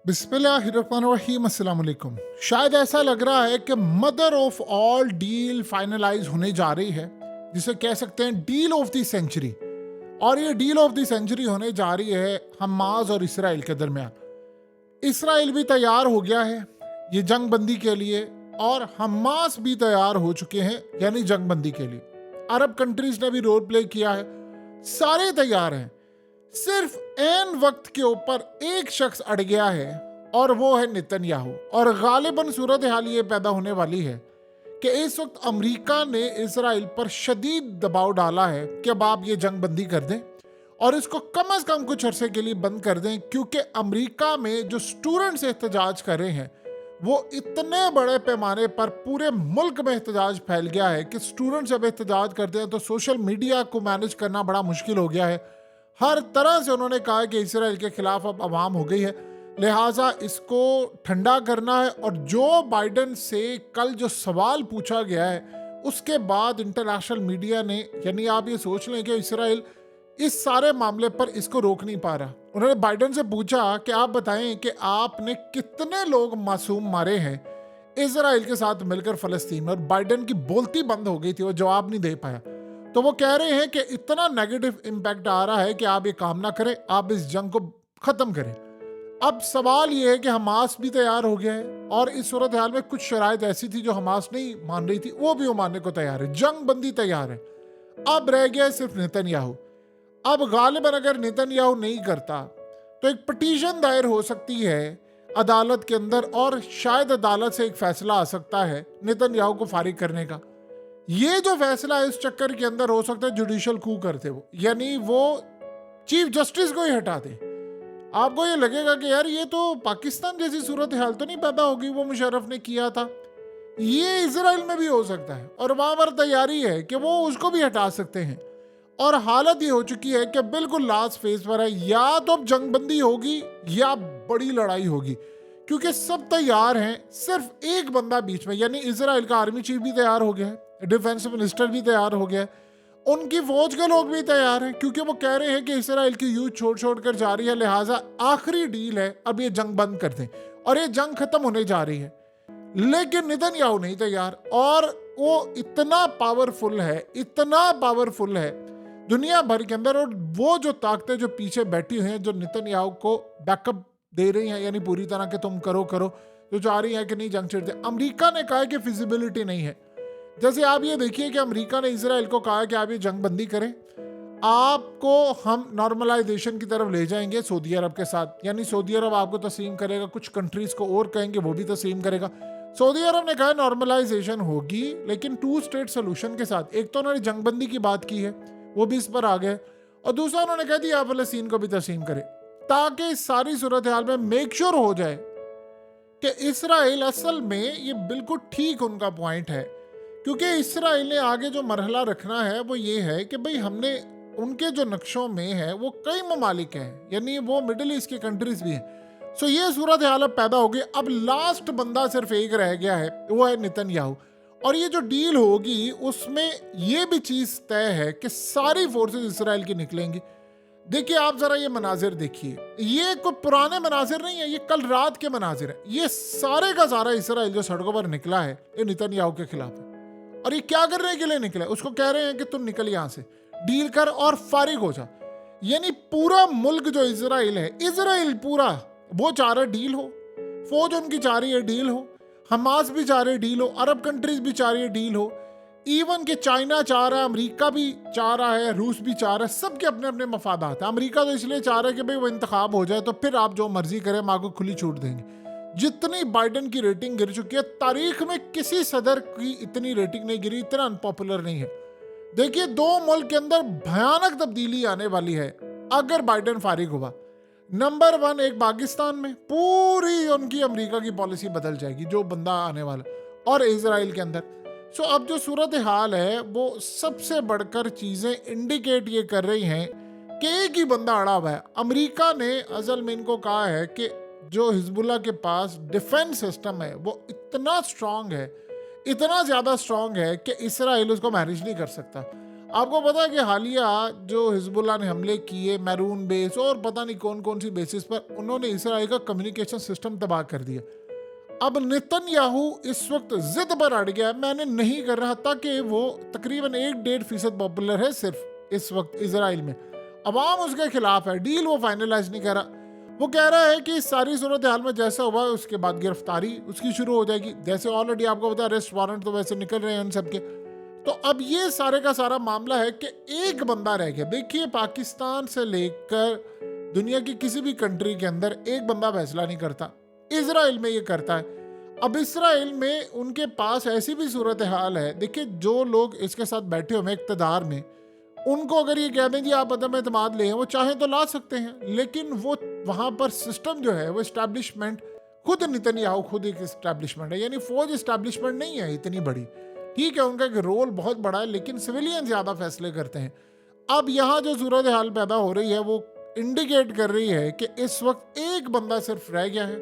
बिस्मिल्लाहिर्रहमानिर्रहीम, अस्सलाम वालेकुम। शायद ऐसा लग रहा है कि mother of all deal finalise होने जा रही है, जिसे कह सकते हैं डील ऑफ द सेंचुरी। और ये डील ऑफ द सेंचुरी होने जा रही है हमास और इसराइल के दरमियान। इसराइल भी तैयार हो गया है ये जंग बंदी के लिए, और हमास भी तैयार हो चुके हैं यानी जंग बंदी के लिए। अरब कंट्रीज ने भी रोल प्ले किया है, सारे तैयार हैं। सिर्फ ऐन वक्त के ऊपर एक शख्स अड़ गया है और वो है नेतन्याहू। और गालिबन सूरत हाल ये पैदा होने वाली है कि इस वक्त अमेरिका ने इसराइल पर शदीद दबाव डाला है कि अब आप ये जंग बंदी कर दें और इसको कम से कम कुछ अरसे के लिए बंद कर दें, क्योंकि अमेरिका में जो स्टूडेंट्स एहतजाज कर रहे हैं वो इतने बड़े पैमाने पर पूरे मुल्क में एहतजाज फैल गया है कि स्टूडेंट्स जब एहतजाज करते हैं तो सोशल मीडिया को मैनेज करना बड़ा मुश्किल हो गया है। हर तरह से उन्होंने कहा कि इसराइल के खिलाफ अब आवाम हो गई है, लिहाजा इसको ठंडा करना है। और जो बाइडन से कल जो सवाल पूछा गया है उसके बाद इंटरनेशनल मीडिया ने, यानी आप ये सोच लें कि इसराइल इस सारे मामले पर इसको रोक नहीं पा रहा। उन्होंने बाइडन से पूछा कि आप बताएं कि आपने कितने लोग मासूम मारे हैं इसराइल के साथ मिलकर फलस्तीन में, और बाइडन की बोलती बंद हो गई थी, वो जवाब नहीं दे पाया। तो वो कह रहे हैं कि इतना नेगेटिव इम्पैक्ट आ रहा है कि आप ये काम ना करें, आप इस जंग को खत्म करें। अब सवाल ये है कि हमास भी तैयार हो गया है, और इस सूरत हाल में कुछ शराइत ऐसी थी जो हमास नहीं मान रही थी, वो भी वो मानने को तैयार है। जंग बंदी तैयार है। अब रह गया है सिर्फ नेतन्याहू। अब गालिबन अगर नेतन्याहू नहीं करता तो एक पिटीशन दायर हो सकती है अदालत के अंदर, और शायद अदालत से एक फैसला आ सकता है नेतन्याहू को फारिग करने का। ये जो फैसला है इस चक्कर के अंदर हो सकता है जुडिशियल कू करते वो, यानी वो चीफ जस्टिस को ही हटा दे। आपको ये लगेगा कि यार ये तो पाकिस्तान जैसी सूरत हाल तो नहीं पैदा होगी, वो मुशर्रफ ने किया था। ये इजराइल में भी हो सकता है, और वहां पर तैयारी है कि वो उसको भी हटा सकते हैं। और हालत ये हो चुकी है कि बिल्कुल लास्ट फेज पर है, या तो अब जंगबंदी होगी या बड़ी लड़ाई होगी, क्योंकि सब तैयार हैं। सिर्फ एक बंदा बीच में, यानी इजराइल का आर्मी चीफ भी तैयार हो गया है, डिफेंस मिनिस्टर भी तैयार हो गया है, उनकी फौज के लोग भी तैयार हैं, क्योंकि वो कह रहे हैं कि इसराइल की यूथ छोड़ छोड़ कर जा रही है, लिहाजा आखिरी डील है अब ये जंग बंद कर दें और ये जंग खत्म होने जा रही है। लेकिन नेतन्याहू नहीं तैयार, और वो इतना पावरफुल है, इतना पावरफुल है दुनिया भर के अंदर। और वो जो ताकतें जो पीछे बैठी हुई हैं जो नेतन्याहू को बैकअप दे रही हैं, यानी पूरी तरह के तुम करो करो, जो चाह रही है कि नहीं जंग छिड़ दे। अमेरिका ने कहा है कि फिजिबिलिटी नहीं है। जैसे आप ये देखिए कि अमेरिका ने इसराइल को कहा कि आप ये जंग बंदी करें, आपको हम नॉर्मलाइजेशन की तरफ ले जाएंगे सऊदी अरब के साथ, यानी सऊदी अरब आपको तस्लीम करेगा, कुछ कंट्रीज को और कहेंगे वो भी तस्लीम करेगा। सऊदी अरब ने कहा नॉर्मलाइजेशन होगी लेकिन 2 स्टेट सोल्यूशन के साथ। एक तो उन्होंने जंगबंदी की बात की है, वो भी इस पर आ गए, और दूसरा उन्होंने कह दिया फलस्तीन को भी तस्लीम करे, ताकि इस सारी सूरत हाल में मेक श्योर हो जाए कि इसराइल असल में ये बिल्कुल ठीक उनका पॉइंट है। क्योंकि इसराइल ने आगे जो मरहला रखना है वो ये है कि भाई हमने उनके जो नक्शों में है वो कई ममालिक हैं, यानी वो मिडिल ईस्ट की कंट्रीज भी हैं। सो ये सूरत हालत पैदा हो गई। अब लास्ट बंदा सिर्फ एक रह गया है, वो है नेतन्याहू। और ये जो डील होगी उसमें ये भी चीज़ तय है कि सारी फोर्सेस इसराइल की निकलेंगी। देखिए आप जरा ये मनाजिर देखिए, ये कोई पुराने मनाजिर नहीं है, ये कल रात के मनाजिर है। ये सारे का सारा इसराइल जो सड़कों पर निकला है ये नेतन्याहू के खिलाफ है। और ये क्या करने के लिए निकला है? उसको कह रहे हैं कि तुम निकल यहां से, डील कर और फारिग हो जा। यानी पूरा मुल्क जो इसराइल है, इसराइल पूरा वो चाह रहा डील हो, फौज उनकी चाह रही है डील हो, हमास भी चाह रही है डील हो, अरब कंट्रीज भी चाह रही है डील हो, इवन कि चाइना चाह रहा है, अमेरिका भी चाह रहा है, रूस भी चाह रहा है। सबके अपने अपने मफादात हैं। अमेरिका तो इसलिए चाह रहा है कि भाई वो इंतखाब हो जाए तो फिर आप जो मर्जी करें, हम आपको खुली छूट देंगे। जितनी बाइडन की रेटिंग गिर चुकी है, तारीख में किसी सदर की इतनी रेटिंग नहीं गिरी, इतना अनपॉपुलर नहीं है। देखिए 2 मुल्क के अंदर भयानक तब्दीली आने वाली है अगर बाइडन फारिग हुआ। नंबर 1, एक पाकिस्तान में पूरी उनकी अमेरिका की पॉलिसी बदल जाएगी जो बंदा आने वाला, और इजराइल के अंदर। सो अब जो सूरत हाल है वो सबसे बढ़कर चीजें इंडिकेट ये कर रही हैं कि एक ही बंदा अड़ा हुआ है। अमेरिका ने असल में इनको कहा है कि जो हिजबुल्लाह के पास डिफेंस सिस्टम है वो इतना स्ट्रांग है, इतना ज़्यादा स्ट्रांग है कि इसराइल उसको मैनेज नहीं कर सकता। आपको पता है कि हालिया जो हिजबुल्लाह ने हमले किए मैरून बेस और पता नहीं कौन कौन सी बेसिस पर, उन्होंने इसराइल का कम्युनिकेशन सिस्टम तबाह कर दिया। अब नेतन्याहू इस वक्त जिद पर अड़ गया, मैंने नहीं कर रहा, ताकि वो तकरीबन 1-1.5% पॉपुलर है सिर्फ इस वक्त इसराइल में। अवाम उसके खिलाफ है, डील वो फाइनलाइज नहीं कर रहा। वो कह रहा है कि इस सारी सूरत हाल में जैसा हुआ उसके बाद गिरफ्तारी उसकी शुरू हो जाएगी, जैसे ऑलरेडी आपको पता है अरेस्ट वारंट तो वैसे निकल रहे हैं उन सबके। तो अब ये सारे का सारा मामला है कि एक बंदा रह गया। देखिए, पाकिस्तान से लेकर दुनिया की किसी भी कंट्री के अंदर एक बंदा फैसला नहीं करता, इसराइल में ये करता है। अब इसराइल में उनके पास ऐसी भी सूरत हाल है, देखिए जो लोग इसके साथ बैठे हुए इक़्तिदार में, उनको अगर ये कह दें जी आप अदम एतमाद ले, वो चाहें तो ला सकते हैं, लेकिन वो वहाँ पर सिस्टम जो है वो इस्टेब्लिशमेंट खुद नेतन्याहू खुद एक इस्टेब्लिशमेंट है, यानी फौज इस्टेब्लिशमेंट नहीं है इतनी बड़ी। ठीक है, उनका एक रोल बहुत बड़ा है, लेकिन सिविलियन ज़्यादा फैसले करते हैं। अब यहाँ जो सूरत हाल पैदा हो रही है वो इंडिकेट कर रही है कि इस वक्त एक बंदा सिर्फ रह गया है।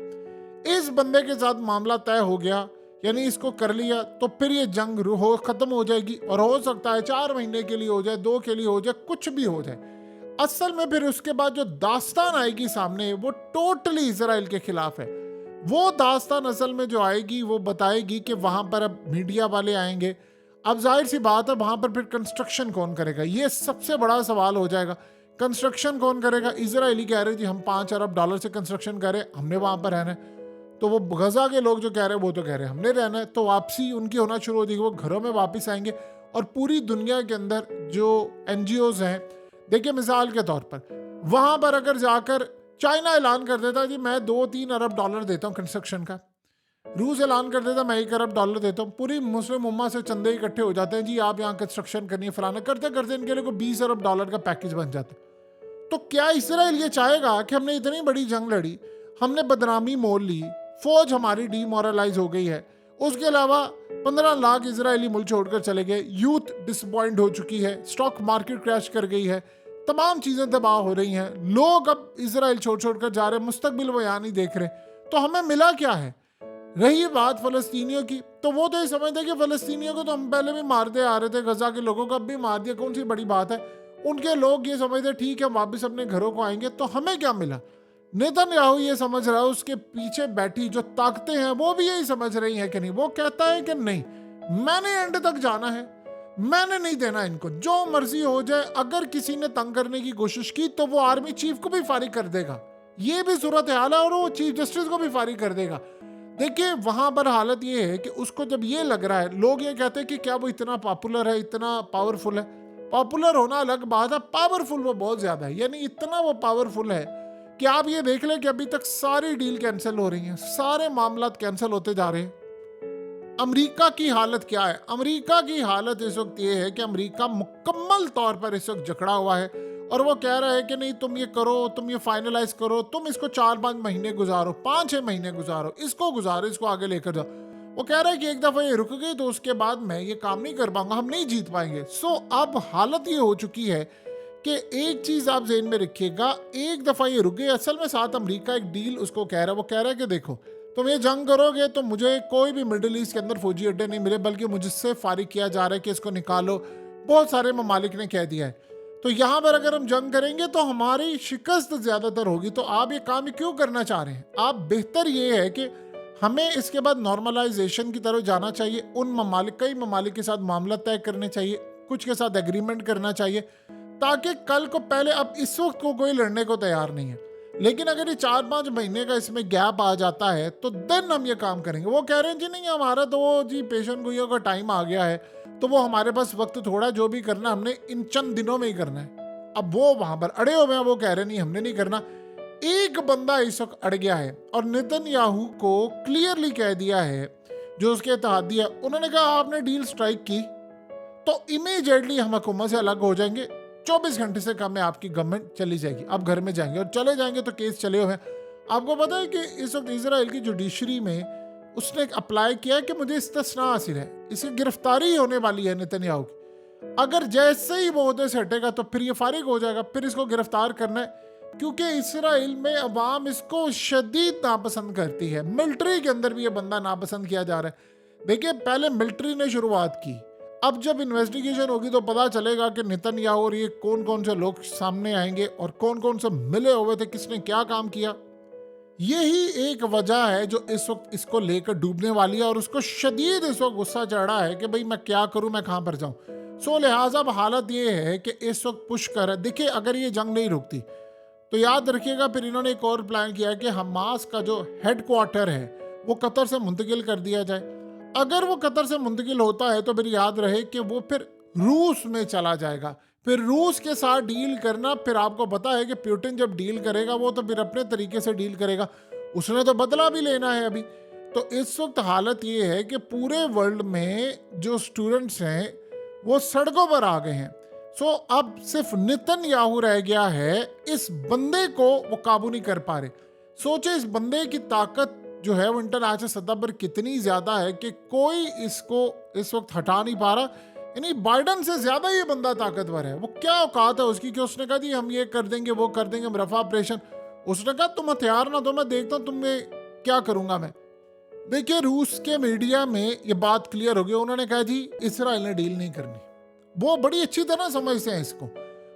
इस बंदे के साथ मामला तय हो गया, यानी इसको कर लिया, तो फिर ये जंग खत्म हो जाएगी। और हो सकता है 4 महीने के लिए हो जाए, 2 के लिए हो जाए, कुछ भी हो जाए। असल में फिर उसके बाद जो दास्तान आएगी सामने वो टोटली इसराइल के खिलाफ है। वो दास्तान असल में जो आएगी वो बताएगी कि वहां पर अब मीडिया वाले आएंगे। अब जाहिर सी बात है वहां पर फिर कंस्ट्रक्शन कौन करेगा, ये सबसे बड़ा सवाल हो जाएगा। कंस्ट्रक्शन कौन करेगा? इजरायली कह रहे जी हम $5 अरब से कंस्ट्रक्शन करें, हमने वहां पर रहना है। तो वो गजा के लोग जो कह रहे हैं वो तो कह रहे हैं हमने रहना है, तो वापसी उनकी होना शुरू हो जाएगी, वो घरों में वापस आएंगे। और पूरी दुनिया के अंदर जो NGOs हैं, देखिए मिसाल के तौर पर वहां पर अगर जाकर चाइना ऐलान कर देता जी मैं $2-3 अरब देता हूँ कंस्ट्रक्शन का, रूस ऐलान कर देता मैं $1 अरब देता हूँ, पूरी मुस्लिम उम्मा से चंदे इकट्ठे हो जाते हैं जी आप यहाँ कंस्ट्रक्शन करनी है फलाना, करते करते इनके लिए $20 अरब का पैकेज बन जाता। तो क्या इसराइल ये चाहेगा कि हमने इतनी बड़ी जंग लड़ी, हमने बदनामी मोल ली, फौज हमारी डीमोरलाइज हो गई है, उसके अलावा 15 लाख इजरायली मुल्क छोड़कर चले गए, यूथ डिसअपॉइंट हो चुकी है, स्टॉक मार्केट क्रैश कर गई है, तमाम चीज़ें तबाह हो रही हैं, लोग अब इसराइल छोड़ कर जा रहे हैं, मुस्तकबिल वो यहाँ नहीं देख रहे, तो हमें मिला क्या है? रही बात फ़लस्तीनियों की, तो वो तो ये समझते कि फ़लस्तीनियों को तो हम पहले भी मारते आ रहे थे, गजा के लोगों को अब भी मार दिया, कौन सी बड़ी बात है। उनके लोग ये समझते ठीक है वापस अपने घरों को आएंगे, तो हमें क्या मिला? नेतन्याहू ये समझ रहा है, उसके पीछे बैठी जो ताकतें हैं वो भी यही समझ रही हैं कि नहीं। वो कहता है कि नहीं, मैंने एंड तक जाना है, मैंने नहीं देना इनको, जो मर्जी हो जाए। अगर किसी ने तंग करने की कोशिश की तो वो आर्मी चीफ को भी फारिग कर देगा, ये भी सूरत हाल है, और वो चीफ जस्टिस को भी फारिग कर देगा। देखिए वहां पर हालत ये है कि उसको जब ये लग रहा है, लोग ये कहते हैं कि क्या वो इतना पॉपुलर है, इतना पावरफुल है। पॉपुलर होना अलग बात है, पावरफुल वो बहुत ज्यादा है, यानी इतना वो पावरफुल है कि आप ये देख लें कि अभी तक सारी डील कैंसिल हो रही हैं, सारे मामला कैंसिल होते जा रहे हैं। अमेरिका की हालत क्या है? अमेरिका की हालत इस वक्त ये है कि अमेरिका मुकम्मल तौर पर इस वक्त जकड़ा हुआ है, और वो कह रहा है कि नहीं तुम ये करो, तुम ये फाइनलाइज करो, तुम इसको 4-5 महीने गुजारो, 5-6 महीने गुजारो, इसको गुजारो, इसको आगे लेकर जाओ। वो कह रहा है कि एक दफ़ा ये रुक गई तो उसके बाद मैं ये काम नहीं कर पाऊंगा, हम नहीं जीत पाएंगे। सो अब हालत ये हो चुकी है कि एक चीज़ आप ज़हन में रखिएगा, एक दफ़ा ये रुक गए। असल में साथ अमेरिका एक डील उसको कह रहा है, वो कह रहा है कि देखो तुम ये जंग करोगे तो मुझे कोई भी मिडिल ईस्ट के अंदर फौजी अड्डे नहीं मिले, बल्कि मुझसे फारिग किया जा रहा है कि इसको निकालो, बहुत सारे ममालिक ने कह दिया है। तो यहाँ पर अगर हम जंग करेंगे तो हमारी शिकस्त ज़्यादातर होगी, तो आप ये काम क्यों करना चाह रहे हैं? आप बेहतर ये है कि हमें इसके बाद नॉर्मलाइजेशन की तरफ जाना चाहिए, उन ममालिक कई ममालिक के साथ मामला तय करने चाहिए, कुछ के साथ एग्रीमेंट करना चाहिए, ताकि कल को पहले, अब इस वक्त को कोई लड़ने को तैयार नहीं है, लेकिन अगर ये 4-5 महीने का इसमें गैप आ जाता है तो देन हम ये काम करेंगे। वो कह रहे हैं जी नहीं हमारा तो वो जी पेशन गोइयों का टाइम आ गया है, तो वो हमारे पास वक्त थोड़ा, जो भी करना हमने इन चंद दिनों में ही करना है। अब वो वहां पर अड़े हुए हैं, वो कह रहे नहीं हमने नहीं करना। एक बंदा इस वक्त अड़ गया है और नेतन्याहू को क्लियरली कह दिया है, जो उसके इत्तेहादी है, उन्होंने कहा आपने डील स्ट्राइक की तो इमीडिएटली हम हुकूमत से अलग हो जाएंगे, 24 घंटे से कम में आपकी गवर्नमेंट चली जाएगी, आप घर में जाएंगे, और चले जाएंगे तो केस चले हुए हैं। आपको पता है कि इस वक्त इजराइल की जुडिशरी में उसने अप्लाई किया है कि मुझे इस्तिस्ना हासिल है, इसकी गिरफ्तारी होने वाली है नेतन्याहू की। अगर जैसे ही वो ओहदे से हटेगा तो फिर ये फारिग हो जाएगा, फिर इसको गिरफ्तार करना है, क्योंकि इसराइल में अवाम इसको शदीद नापसंद करती है। मिलिट्री के अंदर भी ये बंदा नापसंद किया जा रहा है। देखिए पहले मिलिट्री ने शुरुआत की, अब जब इन्वेस्टिगेशन होगी तो पता चलेगा कि नेतन्याहू और ये कौन कौन से लोग सामने आएंगे और कौन कौन से मिले हुए थे, किसने क्या काम किया। यही एक वजह है जो इस वक्त इसको लेकर डूबने वाली है और उसको शदीद इस वक्त गुस्सा चढ़ रहा है कि भाई मैं क्या करूं, मैं कहां पर जाऊं। सो लिहाजा अब हालत ये है कि इस वक्त पुश कर, देखिए अगर ये जंग नहीं रुकती तो याद रखिएगा फिर इन्होंने एक और प्लान किया कि हमास का जो हेडक्वार्टर है वो कतर से मुंतकिल कर दिया जाए। अगर वो कतर से मुंतकिल होता है तो फिर याद रहे कि वो फिर रूस में चला जाएगा। फिर रूस के साथ डील करना, फिर आपको पता है कि पुतिन जब डील करेगा वो तो फिर अपने तरीके से डील करेगा, उसने तो बदला भी लेना है अभी। तो इस वक्त हालत ये है कि पूरे वर्ल्ड में जो स्टूडेंट्स हैं वो सड़कों पर आ गए हैं। सो अब सिर्फ नेतन्याहू रह गया है, इस बंदे को वो काबू नहीं कर पा रहे। सोचे इस बंदे की ताकत जो है वो इंटरनेशनल सतह पर कितनी ज्यादा है कि कोई इसको इस वक्त हटा नहीं पा रहा। यानी बाइडन से ज्यादा ये बंदा ताकतवर है। वो क्या औकात है उसकी कि उसने कहा जी हम ये कर देंगे, वो कर देंगे, रफा ऑपरेशन। उसने कहा तुम हथियार ना दो, मैं देखता हूं तुम्हें क्या करूंगा मैं। देखिए रूस के मीडिया में ये बात क्लियर हो गई, उन्होंने कहा जी इसराइल ने डील नहीं करनी। वो बड़ी अच्छी तरह समझते हैं इसको,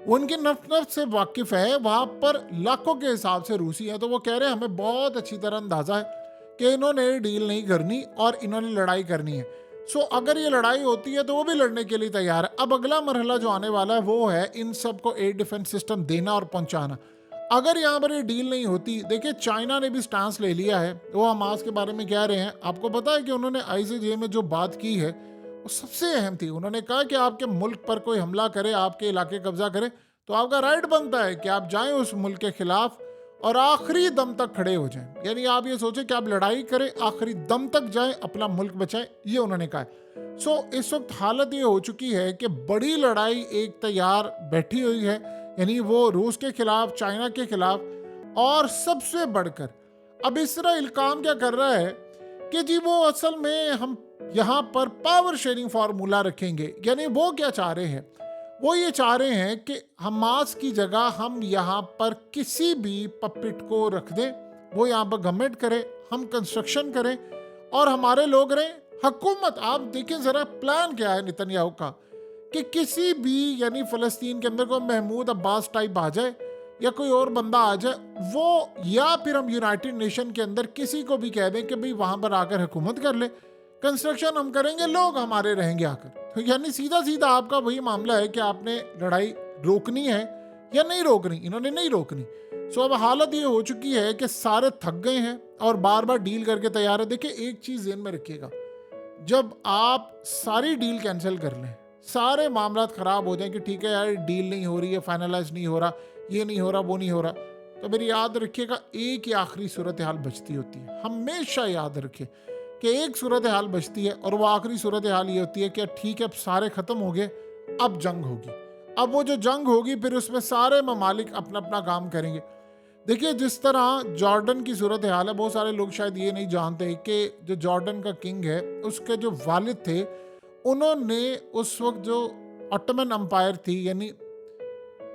वो उनकी नफ से वाकिफ है, वहां पर लाखों के हिसाब से रूसी है। तो वो कह रहे हैं हमें बहुत अच्छी तरह अंदाजा है कि इन्होंने डील नहीं करनी और इन्होंने लड़ाई करनी है। सो अगर ये लड़ाई होती है तो वो भी लड़ने के लिए तैयार है। अब अगला मरहला जो आने वाला है वो है इन सबको एयर डिफेंस सिस्टम देना और पहुंचाना। अगर यहाँ पर ये डील नहीं होती, देखिए चाइना ने भी स्टांस ले लिया है, वो हमास के बारे में कह रहे हैं। आपको पता है कि उन्होंने आईसीजे में जो बात की है वो सबसे अहम थी। उन्होंने कहा कि आपके मुल्क पर कोई हमला करे, आपके इलाके कब्जा करे तो आपका राइट बनता है कि आप जाएं उस मुल्क के खिलाफ और आखिरी दम तक खड़े हो जाएं। यानी आप ये सोचें कि आप लड़ाई करें, आखिरी दम तक जाएं, अपना मुल्क बचाएं, ये उन्होंने कहा है। सो इस वक्त हालत ये हो चुकी है कि बड़ी लड़ाई एक तैयार बैठी हुई है, यानी वो रूस के खिलाफ, चाइना के खिलाफ। और सबसे बढ़कर अब इसराइल काम क्या कर रहा है कि जी वो असल में हम यहाँ पर पावर शेयरिंग फार्मूला रखेंगे। यानी वो क्या चाह रहे हैं, वो ये चाह रहे हैं कि हमास की जगह हम यहाँ पर किसी भी पपिट को रख दें, वो यहाँ पर गवर्नमेंट करे, हम कंस्ट्रक्शन करें और हमारे लोग रहें हुकूमत। आप देखें जरा प्लान क्या है नेतन्याहू का कि किसी भी यानी फलस्तीन के अंदर कोई महमूद अब्बास टाइप आ जाए या कोई और बंदा आ जाए वो, या फिर हम यूनाइटेड नेशन के अंदर किसी को भी कह दें कि भाई वहां पर आकर हुकूमत कर ले, कंस्ट्रक्शन हम करेंगे, लोग हमारे रहेंगे आकर। तो यानी सीधा सीधा आपका वही मामला है कि आपने लड़ाई रोकनी है या नहीं रोकनी। इन्होंने नहीं रोकनी। सो अब हालत ये हो चुकी है कि सारे थक गए हैं और बार बार डील करके तैयार है। देखिए एक चीज ध्यान में रखिएगा, जब आप सारी डील कैंसिल कर लें, सारे मामला खराब हो जाए कि ठीक है यार डील नहीं हो रही है, फाइनलाइज नहीं हो रहा, ये नहीं हो रहा, वो नहीं हो रहा, तो मेरी याद रखिएगा एक ही आखिरी सूरत हाल बचती होती है। हमेशा याद रखिए कि एक सूरत हाल बचती है और वो आखिरी सूरत हाल ये होती है कि ठीक है अब सारे खत्म हो गए, अब जंग होगी। अब वो जो जंग होगी फिर उसमें सारे ममालिक अपना अपना काम करेंगे। देखिए जिस तरह जॉर्डन की सूरत हाल है, बहुत सारे लोग शायद ये नहीं जानते कि जो जॉर्डन का किंग है उसके जो वालिद थे उन्होंने उस वक्त जो ऑटोमन एम्पायर थी यानी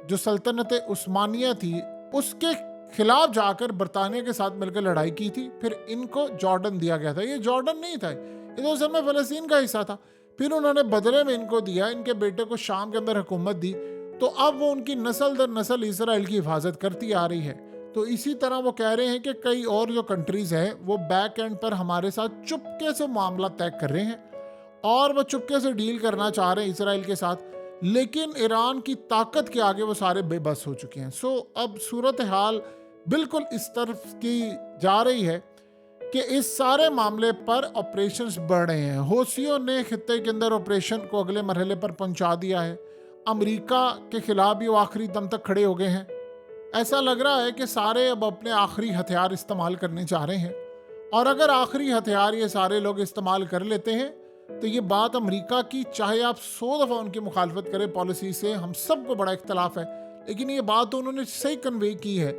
जो सल्तनत उस्मानिया थी उसके खिलाफ जाकर बरतानिया के साथ मिलकर लड़ाई की थी। फिर इनको जॉर्डन दिया गया था। ये जॉर्डन नहीं था, ये तो उस समय फलस्तीन का हिस्सा था। फिर उन्होंने बदले में इनको दिया, इनके बेटे को शाम के अंदर हुकूमत दी। तो अब वो उनकी नस्ल दर नस्ल इसराइल की हिफाजत करती आ रही है। तो इसी तरह वो कह रहे हैं कि कई और जो कंट्रीज हैं वो बैक एंड पर हमारे साथ चुपके से मामला तय कर रहे हैं और वो चुपके से डील करना चाह रहे हैं इसराइल के साथ, लेकिन ईरान की ताकत के आगे वो सारे बेबस हो चुके हैं। सो अब सूरत हाल बिल्कुल इस तरफ की जा रही है कि इस सारे मामले पर ऑपरेशंस बढ़ रहे हैं। हौसियों ने खित्ते के अंदर ऑपरेशन को अगले मरहले पर पहुंचा दिया है। अमेरिका के खिलाफ भी वो आखिरी दम तक खड़े हो गए हैं। ऐसा लग रहा है कि सारे अब अपने आखिरी हथियार इस्तेमाल करने चाह रहे हैं और अगर आखिरी हथियार ये सारे लोग इस्तेमाल कर लेते हैं तो ये बात अमेरिका की, चाहे आप 100 दफ़ा उनकी मुखालफत करें पॉलिसी से, हम सबको बड़ा इख्तलाफ है, लेकिन ये बात तो उन्होंने सही कन्वे की है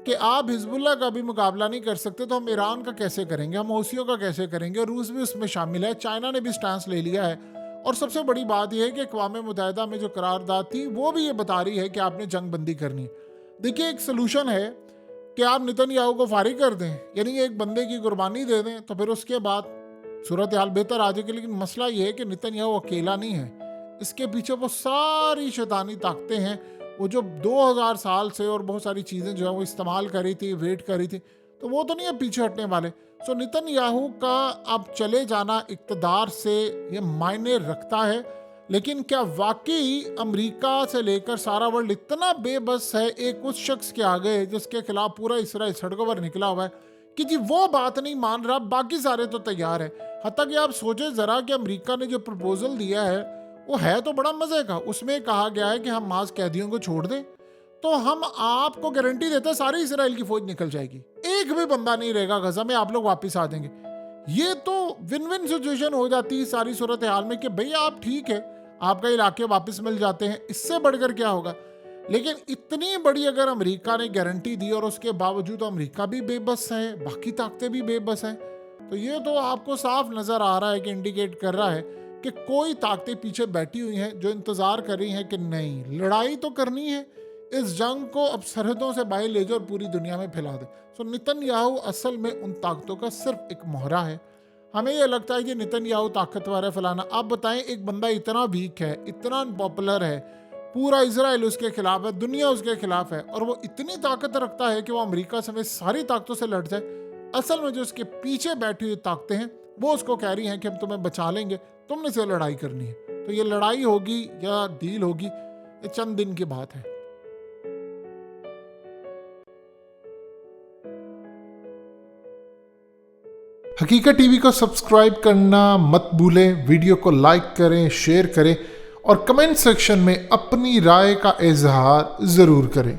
कि आप हिजबुल्लाह का भी मुकाबला नहीं कर सकते तो हम ईरान का कैसे करेंगे, हम हौसियों का कैसे करेंगे। और रूस भी उसमें शामिल है, चाइना ने भी स्टांस ले लिया है। और सबसे बड़ी बात यह है कि अक़वाम मुत्तहिदा में जो करारदाद थी वो भी ये बता रही है कि आपने जंग बंदी करनी है। देखिए एक सोल्यूशन है कि आप नेतन्याहू को फारिग कर दें, यानी एक बंदे की कुर्बानी दे दें, तो फिर उसके बाद सूरत हाल बेहतर आ जाएगी। लेकिन मसला ये है कि नेतन्याहू अकेला नहीं है, इसके पीछे वो सारी शैतानी ताकतें हैं, वो जो 2000 साल से और बहुत सारी चीज़ें जो है वो इस्तेमाल करी थी, वेट करी थी, तो वो तो नहीं है पीछे हटने वाले। सो नेतन्याहू का अब चले जाना इक़्तिदार से ये मायने रखता है। लेकिन क्या वाकई अमेरिका से लेकर सारा वर्ल्ड इतना बेबस है एक उस शख्स के आगे जिसके खिलाफ पूरा इसराइल सड़कों पर निकला हुआ है कि जी वो बात नहीं मान रहा, बाकी सारे तो तैयार है। हत्ता कि आप सोचे ज़रा कि अमेरिका ने जो प्रपोजल दिया है वो है तो बड़ा मज़े का। उसमें कहा गया है कि हम मास कैदियों को छोड़ दें तो हम आपको गारंटी देते हैं सारी इसराइल की फौज निकल जाएगी, एक भी बंदा नहीं रहेगा गजा में, आप लोग वापस आ जाएंगे। ये तो विन विन सिचुएशन हो जाती है सारी सूरत हाल में कि भैया आप ठीक है, आपका इलाके वापस मिल जाते हैं, इससे बढ़कर क्या होगा। लेकिन इतनी बड़ी अगर अमेरिका ने गारंटी दी और उसके बावजूद अमेरिका भी बेबस है, बाकी ताकतें भी बेबस हैं, तो ये तो आपको साफ नज़र आ रहा है कि इंडिकेट कर रहा है कि कोई ताकतें पीछे बैठी हुई हैं जो इंतज़ार कर रही हैं कि नहीं लड़ाई तो करनी है, इस जंग को अब सरहदों से बाहर ले जाओ और पूरी दुनिया में फैला दे। सो नेतन्याहू असल में उन ताकतों का सिर्फ एक मोहरा है। हमें ये लगता है कि नेतन्याहू ताकतवर है फलाना। आप बताएं एक बंदा इतना वीक है, इतना अनपॉपुलर है, पूरा इजराइल उसके खिलाफ है, दुनिया उसके खिलाफ है, और वो इतनी ताकत रखता है कि वो अमेरिका समेत सारी ताकतों से लड़ जाए। असल में जो उसके पीछे बैठी हुई ताकतें हैं वो उसको कह रही हैं कि हम तुम्हें बचा लेंगे, तुमने से लड़ाई करनी है। तो ये लड़ाई होगी या डील होगी, ये चंद दिन की बात है। हकीकत टीवी को सब्सक्राइब करना मत भूलें, वीडियो को लाइक करें, शेयर करें और कमेंट सेक्शन में अपनी राय का इजहार ज़रूर करें।